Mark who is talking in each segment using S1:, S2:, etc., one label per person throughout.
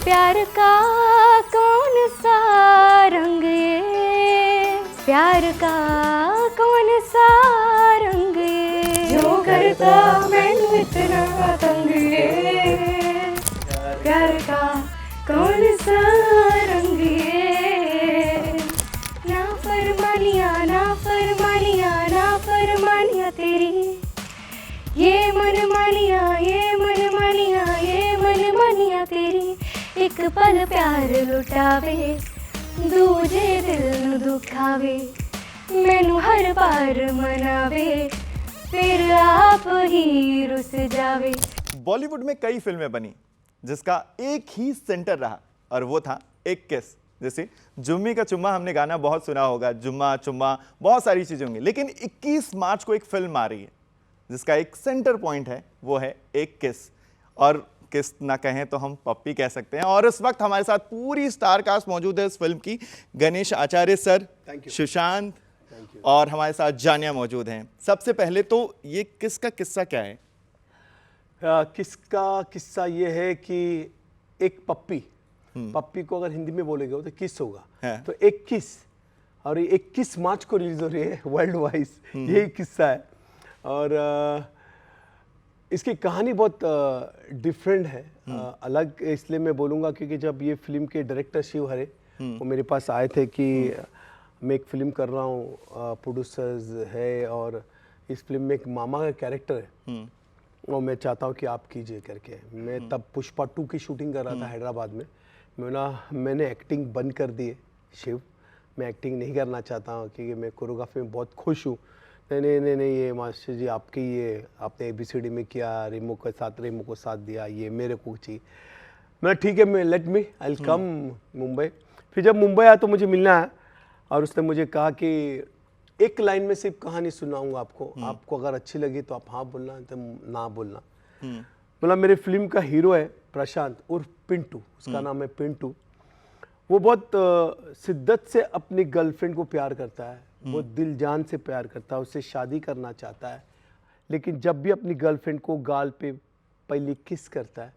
S1: प्यार का कौन सा रंग ये, प्यार का कौन सा रंग ये, जो करता मैनू इतना तंग ये, प्यार का कौन सा रंग ये, ना फरमानिया ना फरमानिया ना फरमानिया तेरी, ये मन मानिया ये मन मानिया ये मन मानिया तेरी, एक पल प्यार लुटावे दूजे दिल नू दुखावे, मैनू हर बार मनावे फिर आप ही रुस जावे।
S2: बॉलीवुड में कई फिल्में बनी जिसका एक ही सेंटर रहा और वो था एक किस। जैसे जुम्मी का चुम्मा, हमने गाना बहुत सुना होगा, जुम्मा चुम्मा बहुत सारी चीजें होंगी, लेकिन 21 मार्च को एक फिल्म आ रही है जिसका एक सेंटर पॉइंट है, वो है एक किस। और किस ना कहें तो हम पप्पी कह सकते हैं। और इस वक्त हमारे साथ पूरी स्टार कास्ट मौजूद है इस फिल्म की। गणेश आचार्य सर, सुशांत और हमारे साथ जानिया मौजूद हैं। सबसे पहले तो ये किस का किस्सा क्या है?
S3: किसका किस्सा ये है कि एक पप्पी, पप्पी को अगर हिंदी में बोलेंगे तो किस होगा, तो एक किस, और ये 21 मार्च को रिलीज हो रही है वर्ल्ड वाइज, यही किस्सा है। और इसकी कहानी बहुत डिफरेंट है, अलग इसलिए मैं बोलूँगा क्योंकि जब ये फिल्म के डायरेक्टर शिव हरे वो मेरे पास आए थे कि मैं एक फिल्म कर रहा हूँ, प्रोड्यूसर्स है और इस फिल्म में एक मामा का कैरेक्टर है और मैं चाहता हूँ कि आप कीजिए करके। मैं तब पुष्पा 2 की शूटिंग कर रहा था हैदराबाद में। मैंने एक्टिंग बंद कर दी है शिव, मैं एक्टिंग नहीं करना चाहता हूँ क्योंकि मैं कोरियोग्राफी में बहुत खुश हूँ। नहीं, ये मास्टर जी आपकी, ये आपने ABCD में किया, रेमो को साथ दिया, ये मेरे को चाहिए। मैं ठीक है, मैं let me I will come Mumbai. फिर जब मुंबई आया तो मुझे मिलना है और उसने मुझे कहा कि एक लाइन में सिर्फ कहानी सुनाऊंगा आपको, आपको अगर अच्छी लगी तो आप हाँ बोलना, तो ना बोलना। मतलब मेरे फिल्म का हीरो है प्रशांत उर्फ पिंटू, उसका नाम है पिंटू। वो बहुत शिद्दत से अपनी गर्लफ्रेंड को प्यार करता है, वो दिल जान से प्यार करता है, उससे शादी करना चाहता है, लेकिन जब भी अपनी गर्लफ्रेंड को गाल पे पहले किस करता है,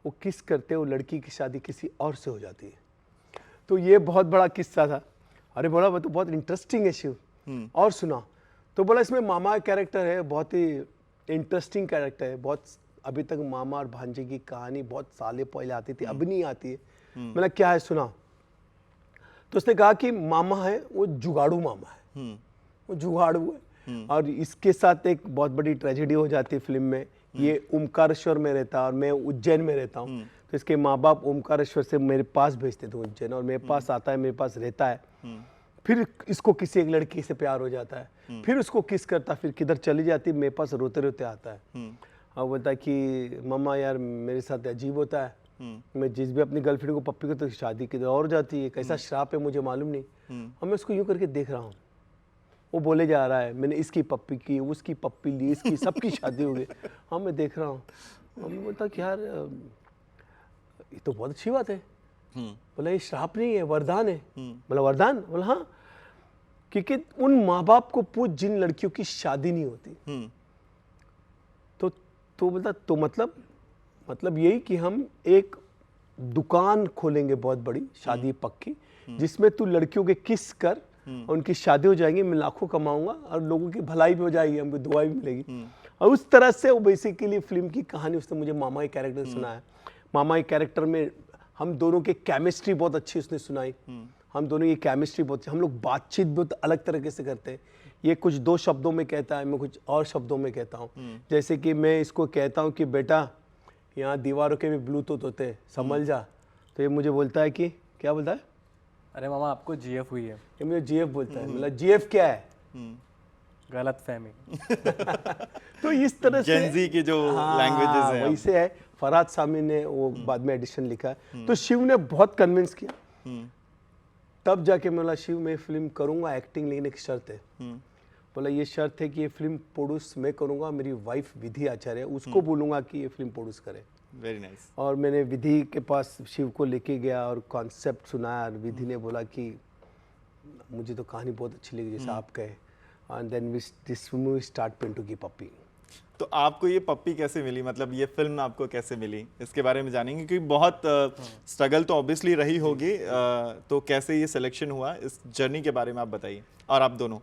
S3: वो किस करते वो लड़की की शादी किसी और से हो जाती है। तो ये बहुत बड़ा किस्सा था। अरे बोला वो तो बहुत इंटरेस्टिंग है शिव, और सुना। तो बोला इसमें मामा का कैरेक्टर है, बहुत ही इंटरेस्टिंग कैरेक्टर है। बहुत अभी तक मामा और भांजे की कहानी बहुत सालों पहले आती थी, अब नहीं आती है। मैंने क्या है सुना, तो उसने कहा कि मामा है वो जुगाड़ू मामा है, वो जुगाड़ू है। और इसके साथ एक बहुत बड़ी ट्रेजेडी हो जाती है फिल्म में। ये ओमकारेश्वर में रहता है और मैं उज्जैन में रहता हूँ, तो इसके माँ बाप ओमकारेश्वर से मेरे पास भेजते थे उज्जैन, और मेरे पास आता है, मेरे पास रहता है। फिर इसको किसी एक लड़की से प्यार हो जाता है, फिर उसको किस करता, फिर किधर चली जाती, मेरे पास रोते रोते आता है और बोलता है कि मम्मा यार मेरे साथ अजीब होता है, मैं जिस भी अपनी गर्लफ्रेंड को पप्पी को तो शादी किधर और जाती है, कैसा श्राप है मुझे मालूम नहीं। और मैं उसको यूँ करके देख रहा हूँ, वो बोले जा रहा है मैंने इसकी पप्पी की, उसकी पप्पी ली, इसकी सबकी शादी हो गई। हाँ मैं देख रहा हूँ, मैं बोलता कि यार ये तो बहुत अच्छी बात है। बोला ये श्राप नहीं है, वरदान है। बोला वरदान? बोला हाँ, क्योंकि उन माँ बाप को पूछ जिन लड़कियों की शादी नहीं होती। तो बोलता तो मतलब यही कि हम एक दुकान खोलेंगे बहुत बड़ी, शादी पक्की, जिसमें तू लड़कियों के किस कर और उनकी शादी हो जाएगी, मैं लाखों कमाऊंगा और लोगों की भलाई भी हो जाएगी, हमको दुआ भी मिलेगी। और उस तरह से वो बेसिकली फिल्म की कहानी उसने मुझे मामा के कैरेक्टर सुनाया। मामा के कैरेक्टर में हम दोनों के केमिस्ट्री बहुत अच्छी उसने सुनाई। हम दोनों की केमिस्ट्री बहुत, हम लोग बातचीत बहुत अलग तरीके से करते हैं। ये कुछ 2 शब्दों में कहता है, मैं कुछ और शब्दों में कहता हूँ। जैसे कि मैं इसको कहता हूँ कि बेटा यहाँ दीवारों के भी ब्लूटूथ होते हैं, समझ जा, तो ये मुझे बोलता है कि क्या बोलता है,
S4: अरे मामा आपको GF हुई है।
S3: ये मुझे GF बोलता है। मतलब GF क्या है?
S4: गलत फहमी।
S3: तो इस तरह से
S2: जेन ज़ी की जो लैंग्वेजेस हैं
S3: वैसे है। फरहाद सामी ने वो बाद में एडिशन लिखा है। तो शिव ने बहुत कन्विंस किया, तब जाके मैं बोला शिव मैं फिल्म करूंगा एक्टिंग, लेकिन एक शर्त है। बोला ये शर्त है कि ये फिल्म प्रोड्यूस मैं करूंगा, मेरी वाइफ विधि आचार्य है, उसको बोलूंगा कि ये फिल्म प्रोड्यूस करे।
S2: Very nice.
S3: और मैंने विधि के पास शिव को लेके गया और कॉन्सेप्ट सुनाया, और विधि ने बोला कि मुझे तो कहानी बहुत अच्छी लगी जैसा आप कहे, and then this movie start Pintu Ki Pappi.
S2: तो आपको ये पप्पी कैसे मिली, मतलब ये फिल्म आपको कैसे मिली, इसके बारे में जानेंगे क्योंकि बहुत स्ट्रगल तो ऑब्वियसली रही होगी। तो कैसे ये सिलेक्शन हुआ, इस जर्नी के बारे में आप बताइए, और आप दोनों।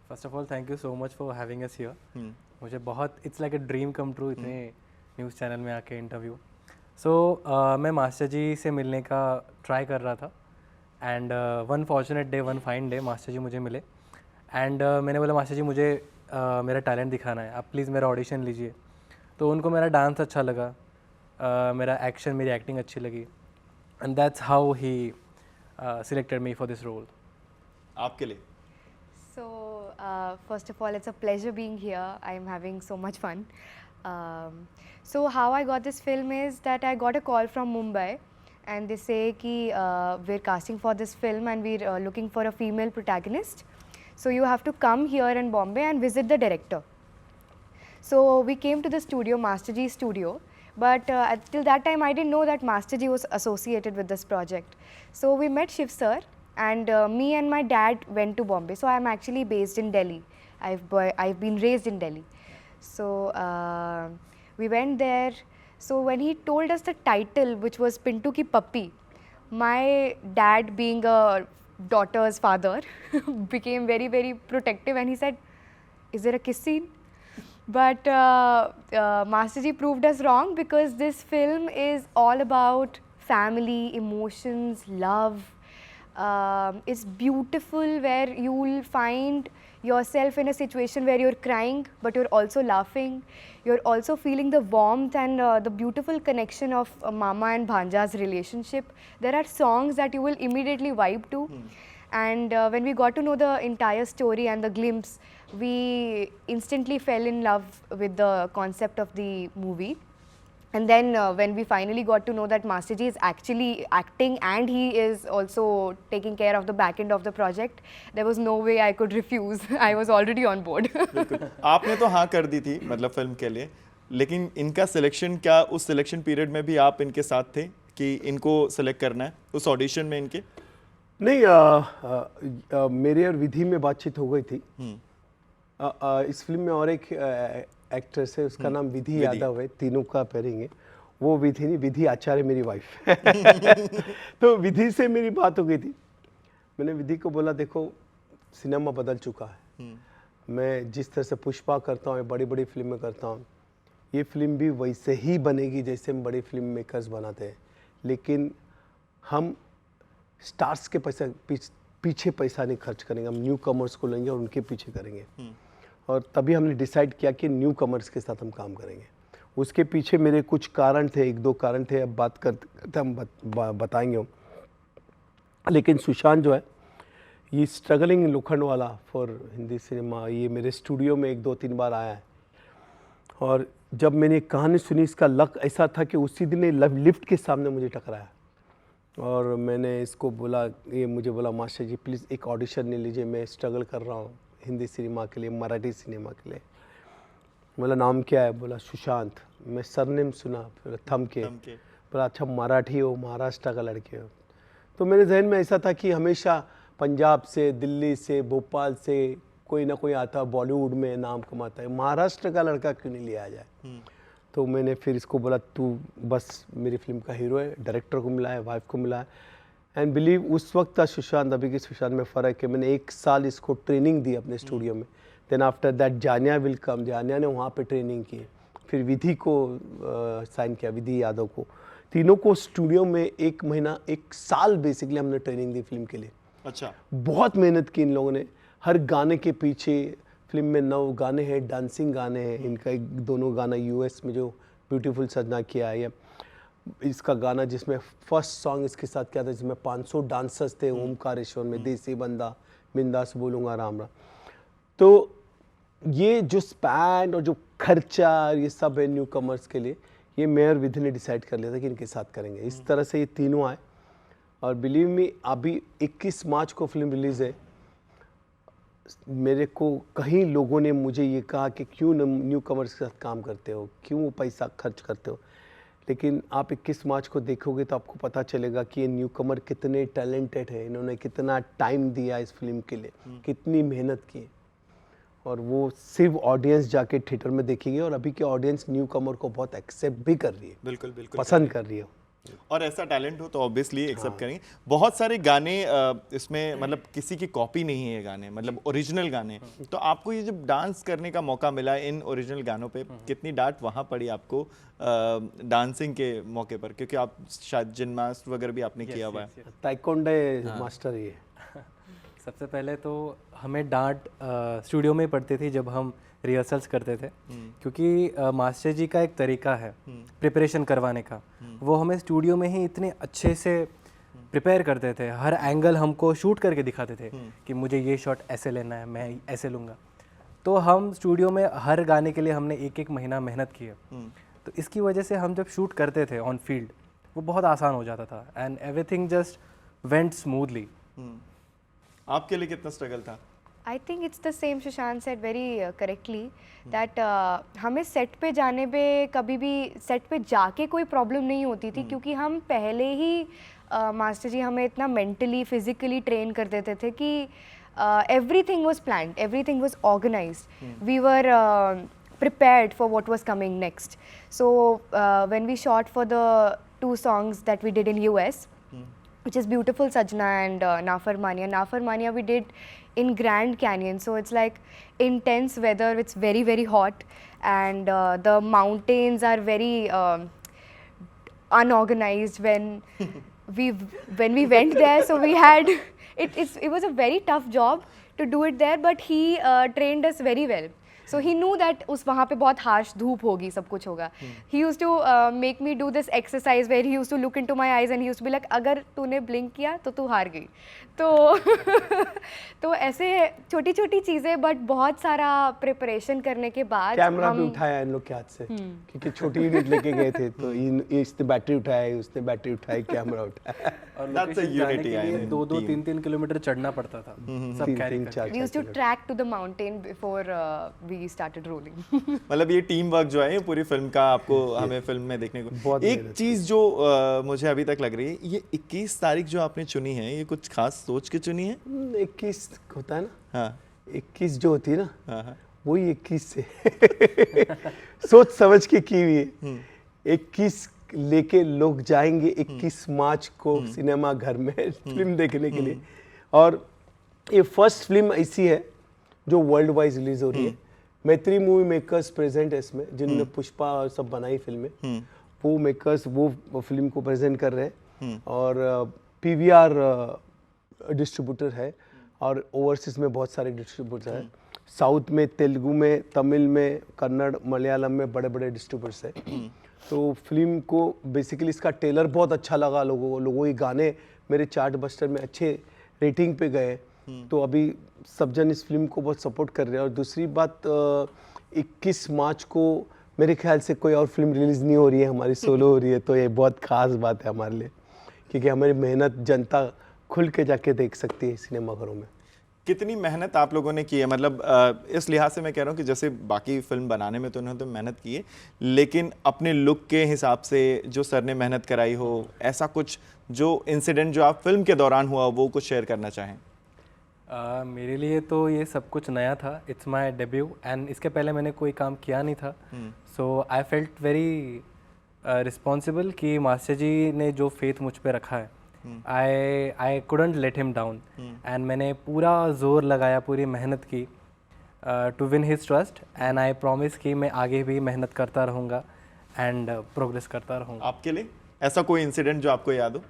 S4: First of all thank you so much for having us here. मुझे बहुत it's like a dream come true इतने न्यूज़ चैनल में आके इंटरव्यू। सो मैं मास्टर जी से मिलने का ट्राई कर रहा था and one fortunate day, one fine day master ji मुझे मिले एंड मैंने बोला मास्टर जी मुझे मेरा टैलेंट दिखाना है, आप प्लीज़ मेरा ऑडिशन लीजिए। तो उनको मेरा डांस अच्छा लगा, मेरा एक्शन, मेरी एक्टिंग अच्छी लगी and that's how he selected me for this role.
S2: आपके लिए?
S1: So, first of all, it's a pleasure being here. I'm having so much fun. So, how I got this film is that I got a call from Mumbai, and they say कि we're casting for this film and we're looking for a female protagonist. So, you have to come here in Bombay and visit the director. So, we came to the studio, Master G studio. But till that time, I didn't know that Master G was associated with this project. So, we met Shiv sir. And me and my dad went to Bombay. So I'm actually based in Delhi. I've been raised in Delhi. So we went there. So when he told us the title, which was Pintu Ki Puppy, my dad, being a daughter's father, became very, very protective, and he said, "Is there a kiss scene?" But Master Ji proved us wrong, because this film is all about family, emotions, love. It's beautiful, where you will find yourself in a situation where you're crying but you're also laughing. You're also feeling the warmth and the beautiful connection of Mama and Bhanja's relationship. There are songs that you will immediately vibe to. And when we got to know the entire story and the glimpse, we instantly fell in love with the concept of the movie. And then when we finally got to know that Master Ji is actually acting and he is also taking care of the back end of the project, there was no way I could refuse. I was already on board.
S2: बिल्कुल, आपने तो हाँ कर दी थी मतलब film के लिए, लेकिन इनका सिलेक्शन, क्या उस सिलेक्शन पीरियड में भी आप इनके साथ थे कि इनको सेलेक्ट करना है, उस ऑडिशन में इनके?
S3: नहीं, मेरे और विधि में बातचीत हो गई थी। इस फिल्म में और एक एक्ट्रेस है, उसका नाम विधि यादव है, तीनों का पेयरिंग है। वो विधि नहीं, विधि आचार्य मेरी वाइफ। तो विधि से मेरी बात हो गई थी। मैंने विधि को बोला, देखो सिनेमा बदल चुका है, मैं जिस तरह से पुष्पा करता हूँ, बड़ी बड़ी फिल्में करता हूँ, ये फिल्म भी वैसे ही बनेगी जैसे हम बड़े फिल्म मेकर्स बनाते हैं, लेकिन हम स्टार्स के पीछे पैसा नहीं खर्च करेंगे, हम न्यू कमर्स को लेंगे और उनके पीछे करेंगे। और तभी हमने डिसाइड किया कि न्यू कमर्स के साथ हम काम करेंगे। उसके पीछे मेरे कुछ कारण थे, एक दो कारण थे, अब बात करते करते हम बताएंगे हम। लेकिन सुशांत जो है, ये struggling Lokhandwala for Hindi cinema, ये मेरे स्टूडियो में 1-2-3 बार आया है। और जब मैंने कहानी सुनी, इसका लक ऐसा था कि उसी दिन लिफ्ट के सामने मुझे टकराया और मैंने इसको बोला, ये मुझे बोला, मास्टर जी प्लीज़ एक ऑडिशन ले लीजिए, मैं स्ट्रगल कर रहा हूँ हिंदी सिनेमा के लिए, मराठी सिनेमा के लिए। बोला नाम क्या है? बोला सुशांत। मैं सरनेम सुना, फिर थम के बोला अच्छा मराठी हो, महाराष्ट्र का लड़के हो। तो मेरे जहन में ऐसा था कि हमेशा पंजाब से, दिल्ली से, भोपाल से कोई ना कोई आता, बॉलीवुड में नाम कमाता है, महाराष्ट्र का लड़का क्यों नहीं लिया जाए। तो मैंने फिर इसको बोला तू बस मेरी फिल्म का हीरो है, डायरेक्टर को मिला है, वाइफ को मिला है। एंड बिलीव उस वक्त का सुशांत, अभी के सुशांत में फ़र्क है। मैंने 1 साल इसको ट्रेनिंग दी अपने स्टूडियो में। देन आफ्टर दैट जानिया विल कम, जानिया ने वहाँ पे ट्रेनिंग की। फिर विधि को साइन किया, विधि यादव को। तीनों को स्टूडियो में 1 महीना 1 साल बेसिकली हमने ट्रेनिंग दी फिल्म के लिए।
S2: अच्छा,
S3: बहुत मेहनत की इन लोगों ने। हर गाने के पीछे, फिल्म में 9 गाने हैं, डांसिंग गाने हैं। इनका 2 गाना यूएस में जो ब्यूटीफुल सजना किया है, इसका गाना जिसमें फर्स्ट सॉन्ग इसके साथ किया था, जिसमें 500 डांसर्स थे ओमकारेश्वर में, देसी बंदा, बिंदास बोलूँगा राम राम। तो ये जो स्पैन और जो खर्चा, ये सब है न्यू कमर्स के लिए, ये मैं और विधि ने डिसाइड कर लिया था कि इनके साथ करेंगे। इस तरह से ये तीनों आए और बिलीव मी अभी 21 मार्च को फिल्म रिलीज़ है। मेरे को कई लोगों ने मुझे ये कहा कि क्यों न्यू कमर्स के साथ काम करते हो, क्यों पैसा खर्च करते हो, लेकिन आप 21 मार्च को देखोगे तो आपको पता चलेगा कि ये न्यू कमर कितने टैलेंटेड है, इन्होंने कितना टाइम दिया इस फिल्म के लिए, कितनी मेहनत की। और वो सिर्फ ऑडियंस जाके थिएटर में देखेंगे, और अभी के ऑडियंस न्यू कमर को बहुत एक्सेप्ट भी कर रही है,
S2: बिल्कुल बिल्कुल
S3: पसंद कर रही है।
S2: और ऐसा टैलेंट हो तो ऑब्वियसली एक्सेप्ट करेंगे। बहुत सारे गाने इसमें मतलब किसी की कॉपी नहीं है ये गाने, मतलब ओरिजिनल गाने। तो आपको ये जब डांस करने का मौका मिला इन ओरिजिनल गानों पे, कितनी डांट वहाँ पड़ी आपको डांसिंग के मौके पर, क्योंकि आप शायद जिम्नास्ट वगैरह भी आपने किया हुआ है।
S3: ताइक्वांडो मास्टर ये।
S4: सबसे पहले तो हमें डांट स्टूडियो में पड़ती थी जब हम रिहर्सल्स करते थे, क्योंकि मास्टर जी का एक तरीका है प्रिपरेशन करवाने का। वो हमें स्टूडियो में ही इतने अच्छे से प्रिपेयर करते थे, हर एंगल हमको शूट करके दिखाते थे कि मुझे ये शॉट ऐसे लेना है, मैं ऐसे लूँगा। तो हम स्टूडियो में हर गाने के लिए हमने एक एक महीना मेहनत की है। तो इसकी वजह से हम जब शूट करते थे ऑन फील्ड, वो बहुत आसान हो जाता था and everything just went smoothly.
S2: आपके लिए कितना स्ट्रगल था?
S1: I think it's the same, Shashank said very correctly that हमें सेट पे जाने पे कभी भी सेट पे जाके कोई प्रॉब्लम नहीं होती थी, क्योंकि हम पहले ही मास्टर जी हमें इतना मेंटली फिजिकली ट्रेन कर देते थे कि everything was planned, everything was organized. We were prepared for what was coming next. So when we shot for the 2 songs that we did in US, which is Beautiful Sajna and Nafarmania. Nafarmania we did in Grand Canyon, so it's like intense weather, it's very very hot, and the mountains are very unorganized when we went there. So we had it was a very tough job to do it there, but he trained us very well. So he knew that उस वहाँ पे बहुत harsh धूप होगी, सब कुछ होगा. He used to make me do this exercise where he used to look into my eyes and he used to be like, अगर तूने blink किया तो तू हार गई. तो ऐसे छोटी छोटी चीज़ें, बट बहुत सारा प्रिपरेशन करने के बाद
S3: कैमरा भी उठाया इन लोग के हाथ से, क्योंकि छोटी यूनिट लेके गए थे, तो इसने बैटरी उठाई, उसने बैटरी उठाई, कैमरा उठाया।
S4: और
S2: That's a
S4: लोकेशन जाने
S2: unity,
S4: के
S2: I
S4: लिए
S2: mean,
S4: 2-2
S2: team.
S4: 3-3 किलोमीटर चढ़ना पड़ता था सब कैरी करके।
S1: we used to track to the mountain before we started rolling.
S2: मतलब ये टीम वर्क जो है ये पूरी फिल्म का आपको हमें फिल्म में देखने को।
S3: बहुत
S2: एक
S3: मेहनत
S2: चीज जो मुझे अभी तक लग रही है, ये 21 तारीख जो आपने चुनी है, ये कुछ खास सोच के चुनी है?
S3: 21 होता है ना,
S2: हाँ
S3: 21 जो होती है ना,
S2: हाँ
S3: वही 21 से सोच समझ के की हुई है। 21 लेके लोग जाएंगे 21 मार्च को सिनेमा घर में फिल्म देखने के लिए, और ये फर्स्ट फिल्म ऐसी है जो वर्ल्ड वाइज रिलीज हो रही है। मैत्री मूवी मेकर्स प्रेजेंट है इसमें, जिन्होंने पुष्पा और सब बनाई फिल्में, वो मेकर्स वो फिल्म को प्रेजेंट कर रहे हैं, और पीवीआर डिस्ट्रीब्यूटर है, और ओवरसीज में बहुत सारे डिस्ट्रीब्यूटर हैं, साउथ में, तेलुगु में, तमिल में, कन्नड़, मलयालम में बड़े बड़े डिस्ट्रीब्यूटर्स हैं। तो फिल्म को बेसिकली इसका ट्रेलर बहुत अच्छा लगा लोगों, ये गाने मेरे चार्ट बस्टर में अच्छे रेटिंग पे गए, तो अभी सब जन इस फिल्म को बहुत सपोर्ट कर रहे हैं। और दूसरी बात, 21 मार्च को मेरे ख्याल से कोई और फिल्म रिलीज़ नहीं हो रही है, हमारी सोलो हो रही है, तो ये बहुत खास बात है हमारे लिए, क्योंकि हमारी मेहनत जनता खुल के जाके देख सकती है सिनेमाघरों में।
S2: कितनी मेहनत आप लोगों ने की है? मतलब इस लिहाज से मैं कह रहा हूँ कि जैसे बाकी फिल्म बनाने में तो उन्होंने तो मेहनत की है, लेकिन अपने लुक के हिसाब से जो सर ने मेहनत कराई हो, ऐसा कुछ जो इंसिडेंट जो आप फिल्म के दौरान हुआ वो कुछ शेयर करना चाहें?
S4: मेरे लिए तो ये सब कुछ नया था, इट्स माय डेब्यू, एंड इसके पहले मैंने कोई काम किया नहीं था, so I felt very responsible कि मास्टर जी ने जो फेथ मुझ पे रखा है, I couldn't let him down, and मैंने पूरा जोर लगाया, पूरी मेहनत की to win his trust, and I promise कि मैं आगे भी मेहनत करता रहूँगा एंड प्रोग्रेस करता रहूँगा।
S2: आपके लिए ऐसा कोई इंसिडेंट जो आपको याद हो?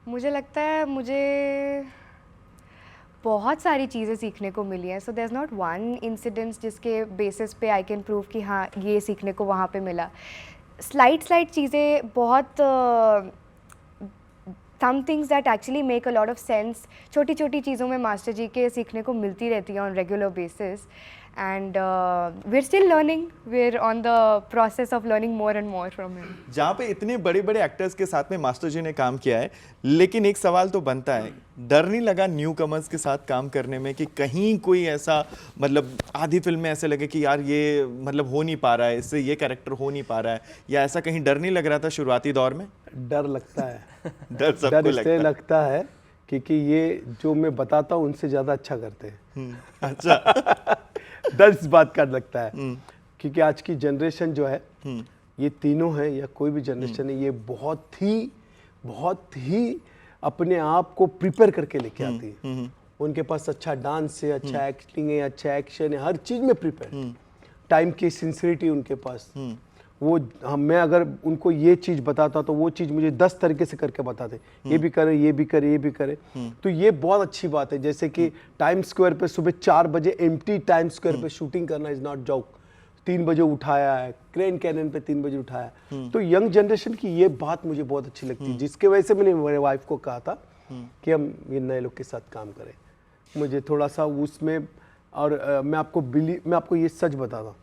S1: मुझे लगता है मुझे बहुत सारी चीज़ें सीखने को मिली हैं, so there is not one incidence जिसके बेसिस पे आई कैन प्रूव कि हाँ ये सीखने को वहाँ पे मिला। स्लाइड चीज़ें, बहुत some things that actually make a lot of sense, छोटी छोटी चीज़ों में मास्टर जी के सीखने को मिलती रहती है on regular basis, and we are still learning, we are on the process of learning more and more from him.
S2: जहाँ पे इतने बड़े बड़े एक्टर्स के साथ में मास्टर जी ने काम किया है, लेकिन एक सवाल तो बनता है, डर नहीं लगा न्यू कमर्स के साथ काम करने में कि कहीं कोई ऐसा, मतलब आधी फिल्म में ऐसे लगे कि यार ये मतलब हो नहीं पा रहा है, इससे ये कैरेक्टर हो नहीं पा रहा है, या ऐसा कहीं डर नहीं लग रहा था शुरुआती दौर में?
S3: डर लगता है
S2: डर सबको
S3: इसलिए लगता है क्योंकि ये जो मैं बताता हूँ उनसे ज़्यादा अच्छा करते हैं।
S2: अच्छा।
S3: डर इस बात का लगता है क्योंकि आज की जनरेशन जो है, ये तीनों है या कोई भी जनरेशन है, ये बहुत ही अपने आप को प्रिपेयर करके लेके आती है। उनके पास अच्छा डांस है, अच्छा एक्टिंग है, अच्छा एक्शन है, हर चीज़ में प्रिपेयर। टाइम की सिंसियरिटी उनके पास, वो मैं अगर उनको ये चीज़ बताता तो वो चीज़ मुझे 10 तरीके से करके बताते, ये भी करे, ये भी करे, ये भी करे। तो ये बहुत अच्छी बात है। जैसे कि टाइम स्क्वायर पे सुबह 4 बजे एम्प्टी टाइम स्क्वायर पे शूटिंग करना इज़ नॉट जोक। 3 बजे उठाया है, क्रेन कैनन पे 3 बजे उठाया। तो यंग जनरेशन की ये बात मुझे बहुत अच्छी लगती है, जिसके वजह से मैंने मेरे वाइफ को कहा था कि हम ये नए लोग के साथ काम करें। मुझे थोड़ा सा उसमें, और मैं आपको ये सच बताता हूँ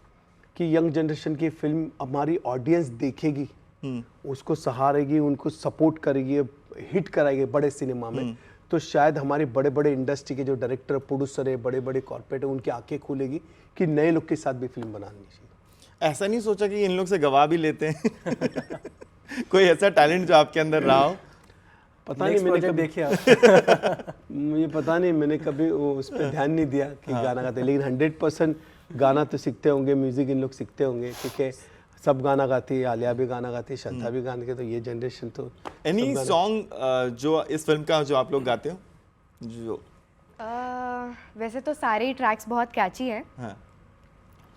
S3: कि यंग जनरेशन की फिल्म हमारी ऑडियंस देखेगी, उसको सहारेगी, उनको सपोर्ट करेगी, हिट कराएगी बड़े सिनेमा में, तो शायद हमारे बड़े बड़े इंडस्ट्री के जो डायरेक्टर, प्रोड्यूसर है, बड़े बड़े कॉर्पोरेट है, उनकी आंखें खुलेगी कि नए लोग के साथ भी फिल्म बनानी चाहिए।
S2: ऐसा नहीं सोचा कि इन लोग से गवा भी लेते हैं? कोई ऐसा टैलेंट जो आपके अंदर रहा हो?
S3: पता नहीं, मैंने कभी
S4: देखिए
S3: मुझे पता नहीं, मैंने कभी उस पर ध्यान नहीं दिया कि गाना गाते, लेकिन 100% गाना तो सीखते होंगे, म्यूजिक इन लोग सीखते होंगे, क्योंकि सब गाना गाती है, आलिया भी गाना गाती है, श्रद्धा भी गाने के, तो ये जनरेशन तो।
S2: एनी सॉन्ग जो इस फिल्म का जो आप लोग गाते हो जो?
S1: वैसे तो सारे ही ट्रैक्स बहुत कैची हैं,
S2: हाँ।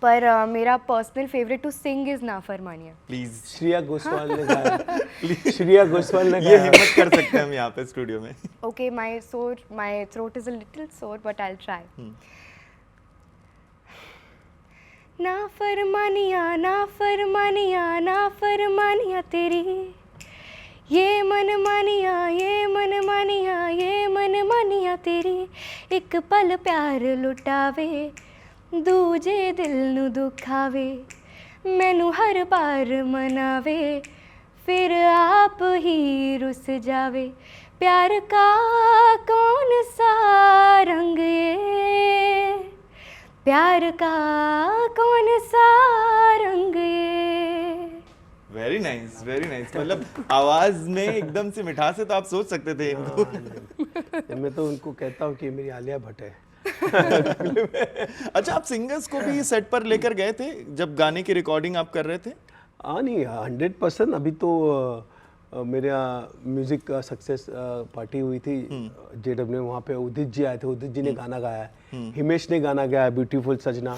S1: पर मेरा personal favourite to sing is Nafarmaniyan.
S2: Please
S3: Shreya Ghoshal ने गाया। श्रेया घोषाल ने
S2: ये
S3: गाया।
S2: हिम्मत कर सकते हैं हम यहाँ पे स्टूडियो में।
S1: Okay, my throat is a little sore, but I'll try. नाफरमानिया नाफरमानिया नाफरमानिया तेरी, ये मन मानिया ये मन मानिया ये मन मानिया तेरी, एक पल प्यार लुटावे दूजे दिल नू दुखावे, मैनू हर बार मनावे फिर आप ही रुस जावे, प्यार का कौन सा रंग ये, प्यार का कौन सा रंग ये।
S2: Very nice, very nice. मतलब आवाज में एकदम से मिठास है, तो आप सोच सकते थे इनको।
S3: मैं तो उनको कहता हूँ कि मेरी आलिया भट्ट है।
S2: अच्छा, आप सिंगर्स को भी सेट पर लेकर गए थे जब गाने की रिकॉर्डिंग आप कर रहे थे?
S3: हाँ नहीं, 100%। अभी तो मेरा म्यूजिक सक्सेस पार्टी हुई थी JW, वहाँ पे उदित जी आए थे, उदित जी ने गाना गाया है, हिमेश ने गाना गाया ब्यूटीफुल सजना,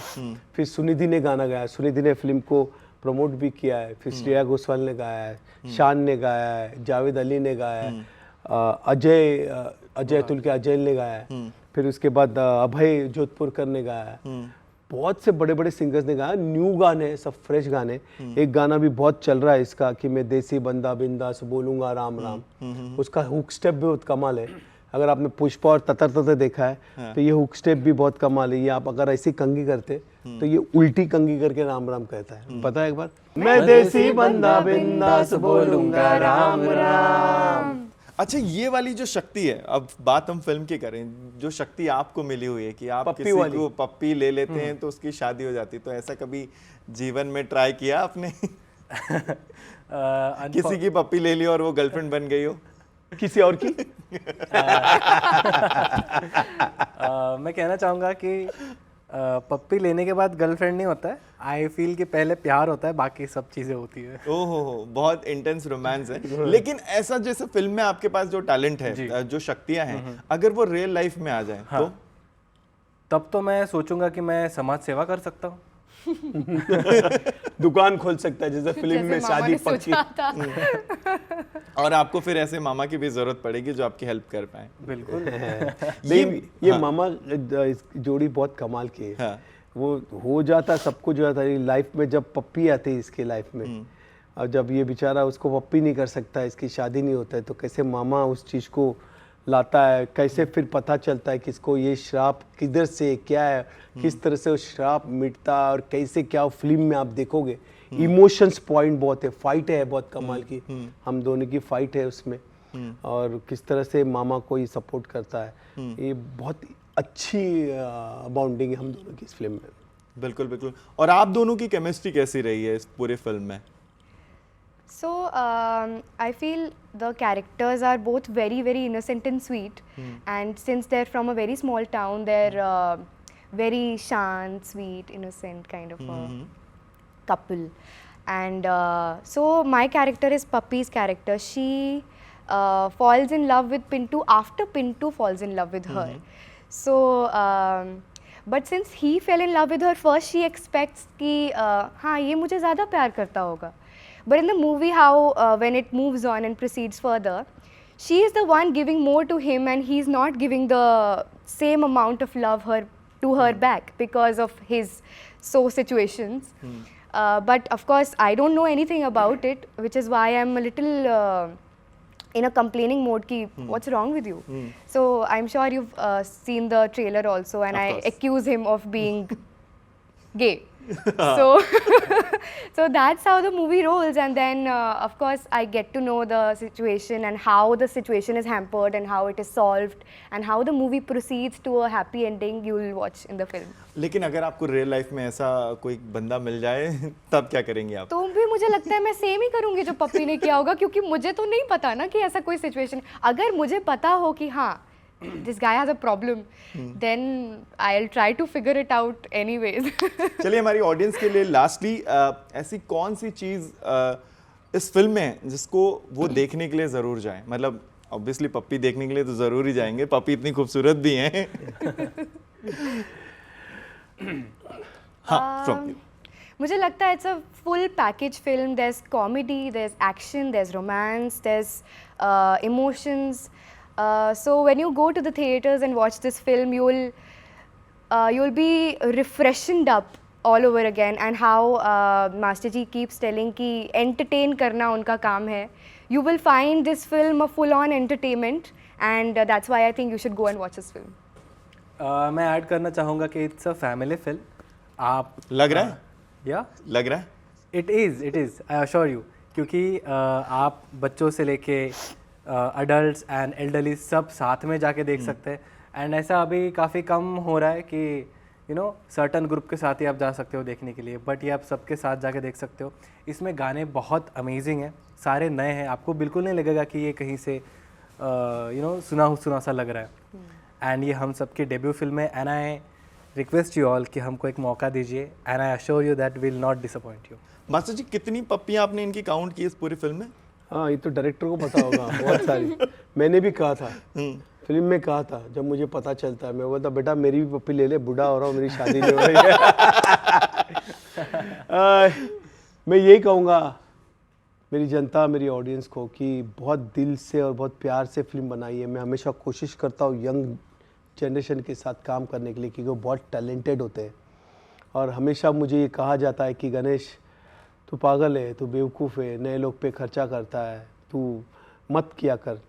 S3: फिर सुनिधि ने गाना गाया, सुनिधि ने फिल्म को प्रमोट भी किया है, फिर श्रेया घोषाल ने गाया है, शान ने गाया है, जावेद अली ने गाया है, अजय अतुल के अजय ने गाया है, फिर उसके बाद अभय जोधपुरकर ने गाया है, बहुत से बड़े बड़े सिंगर्स ने गाया। न्यू गाने, सब फ्रेश गाने। एक गाना भी बहुत चल रहा है इसका कि मैं देसी बंदा बिंदास बोलूंगा राम राम, उसका हुक स्टेप भी बहुत कमाल है। अगर आपने पुष्पा और ततर ततर देखा है तो ये हुक स्टेप भी बहुत कमाल है। ये आप अगर ऐसी कंगी करते तो ये उल्टी कंगी करके राम राम कहता है, पता है एक बार, मैं देसी बंदा बिंदास बोलूंगा राम राम।
S2: अच्छा, ये वाली जो शक्ति है, अब बात हम फिल्म की करें, जो शक्ति आपको मिली हुई है कि आप
S3: पप्पी
S2: किसी
S3: वाली।
S2: को पप्पी ले लेते हैं तो उसकी शादी हो जाती, तो ऐसा कभी जीवन में ट्राई किया आपने? किसी की पप्पी ले ली और वो गर्लफ्रेंड बन गई हो?
S3: किसी और की?
S4: मैं कहना चाहूँगा कि पप्पी लेने के बाद गर्लफ्रेंड नहीं होता है। आई फील कि पहले प्यार होता है, बाकी सब चीज़ें होती है।
S2: ओहो हो, बहुत इंटेंस रोमांस है। लेकिन ऐसा जैसे फिल्म में आपके पास जो टैलेंट है, जो शक्तियां हैं, अगर वो रियल लाइफ में आ जाए तो?
S4: तब तो मैं सोचूंगा कि मैं समाज सेवा कर सकता हूँ।
S3: दुकान खोल सकता है जैसे फिल्म में शादी पक्की।
S2: और आपको फिर ऐसे मामा की भी जरूरत पड़ेगी जो आपकी हेल्प कर पाए।
S4: बिल्कुल।
S3: ये मामा जोड़ी बहुत कमाल की है।
S2: हाँ।
S3: वो हो जाता, सबको जो जाता है लाइफ में, जब पप्पी आती है इसके लाइफ में, और जब ये बेचारा उसको पप्पी नहीं कर सकता, इसकी शादी नहीं होता है, तो कैसे मामा उस चीज़ को लाता है, कैसे फिर पता चलता है किसको ये श्राप किधर से क्या है, किस तरह से वो श्राप मिटता है, और कैसे क्या फिल्म में आप देखोगे। इमोशंस पॉइंट बहुत है, फाइट है बहुत कमाल की, हम दोनों की फाइट है उसमें, और किस तरह से मामा को ये सपोर्ट करता है। ये बहुत अच्छी बॉन्डिंग है हम दोनों की इस फिल्म में।
S2: बिल्कुल बिल्कुल। और आप दोनों की केमिस्ट्री कैसी रही है इस पूरे फिल्म में?
S1: So I feel the characters are both very very innocent and sweet, and since they're from a very small town, they're very shant, sweet, innocent kind of a couple. And so my character is Puppy's character. She falls in love with Pintu after Pintu falls in love with her. So but since he fell in love with her first, she expects कि हाँ ये मुझे ज़्यादा प्यार करता होगा. But in the movie, how when it moves on and proceeds further, she is the one giving more to him, and he's not giving the same amount of love to her back because of his situations. But of course, I don't know anything about it, which is why I'm a little in a complaining mode ki what's wrong with you. So I'm sure you've seen the trailer also, and I accuse him of being gay. So that's how the movie rolls, and then of course I get to know the situation and how the situation is hampered and how it is solved and how the movie proceeds to a happy ending. You will watch in the film.
S2: लेकिन अगर आपको real life में ऐसा कोई बंदा मिल जाए तब क्या करेंगे आप?
S1: तो भी मुझे लगता है मैं सेम ही करूँगी जो पप्पी ने किया होगा, क्योंकि मुझे तो नहीं पता ना कि ऐसा कोई सिचुएशन. अगर मुझे पता हो कि हाँ this guy has a problem, then I'll try to figure it out anyways.
S2: चलिए हमारी ऑडियंस के लिए लास्टली ऐसी कौन सी चीज़ इस फिल्म में है जिसको वो देखने के लिए ज़रूर जाए? मतलब ऑब्वियसली पप्पी देखने के लिए तो ज़रूर ही जाएंगे, पप्पी इतनी खूबसूरत भी हैं. हाँ, from you.
S1: मुझे लगता है it's a full package film. There's comedy, there's action, there's romance, there's emotions. So when you go to the theaters and watch this film, you'll be refreshed up all over again. And how Master Ji keeps telling कि entertain करना उनका काम है. You will find this film a full-on entertainment, and that's why I think you should go and watch this film.
S4: मैं add करना चाहूँगा कि it's a family film. आप
S2: लग रहा है?
S4: या
S2: लग रहा है?
S4: It is I assure you, क्योंकि आप बच्चों से लेके अडल्ट्स एंड एल्डरली सब साथ में जाके देख सकते हैं. एंड ऐसा अभी काफ़ी कम हो रहा है कि यू नो सर्टन ग्रुप के साथ ही आप जा सकते हो देखने के लिए, बट ये आप सबके साथ जाके देख सकते हो. इसमें गाने बहुत अमेजिंग हैं, सारे नए हैं, आपको बिल्कुल नहीं लगेगा कि ये कहीं से यू नो सुना सा लग रहा है. एंड ये हम सबकी डेब्यू फिल्म है, and I request you all कि हमको एक मौका दीजिए, and I assure you that will not disappoint you.
S2: Master ji कितनी पप्पियाँ आपने इनकी काउंट की इस पूरी फिल्म में?
S3: हाँ, ये तो डायरेक्टर को पता होगा. बहुत सारी. मैंने भी कहा था, फिल्म में कहा था, जब मुझे पता चलता है मैं बोलता बेटा मेरी भी पप्पी ले ले, बूढ़ा हो रहा हूँ, मेरी शादी नहीं हो रही है. मैं यही कहूँगा मेरी जनता, मेरी ऑडियंस को कि बहुत दिल से और बहुत प्यार से फिल्म बनाई है. मैं हमेशा कोशिश करता हूँ यंग जनरेशन के साथ काम करने के लिए, क्योंकि वो बहुत टैलेंटेड होते हैं. और हमेशा मुझे ये कहा जाता है कि गणेश तू पागल है, तू बेवकूफ़ है, नए लोग पे खर्चा करता है, तू मत किया कर.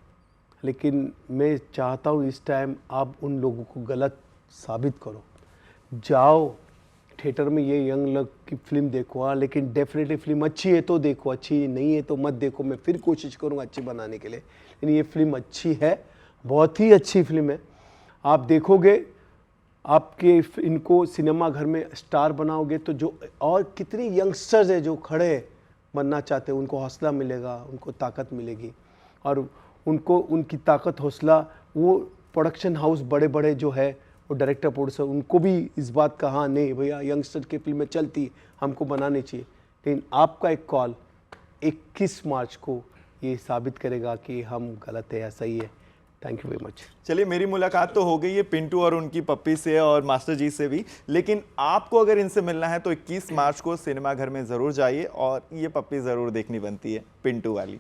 S3: लेकिन मैं चाहता हूँ इस टाइम आप उन लोगों को गलत साबित करो. जाओ थिएटर में ये यंग लोग की फिल्म देखो. हाँ, लेकिन डेफिनेटली फिल्म अच्छी है तो देखो, अच्छी नहीं है तो मत देखो. मैं फिर कोशिश करूँगा अच्छी बनाने के लिए. लेकिन ये फिल्म अच्छी है, बहुत ही अच्छी फिल्म है. आप देखोगे, आपके इनको सिनेमा घर में स्टार बनाओगे तो जो और कितने यंगस्टर्स हैं जो खड़े बनना चाहते हैं, उनको हौसला मिलेगा, उनको ताकत मिलेगी. और उनको उनकी ताकत हौसला वो प्रोडक्शन हाउस बड़े बड़े जो है वो डायरेक्टर प्रोड्यूसर, उनको भी इस बात का हाँ नहीं भैया यंगस्टर की फिल्में चलती, हमको बनानी चाहिए. लेकिन आपका एक कॉल 21 मार्च को ये साबित करेगा कि हम गलत है या सही है. Thank you very much.
S2: चलिए मेरी मुलाकात तो हो गई है पिंटू और उनकी पप्पी से और मास्टर जी से भी, लेकिन आपको अगर इनसे मिलना है तो 21 मार्च को सिनेमा घर में ज़रूर जाइए और ये पप्पी ज़रूर देखनी बनती है, पिंटू वाली.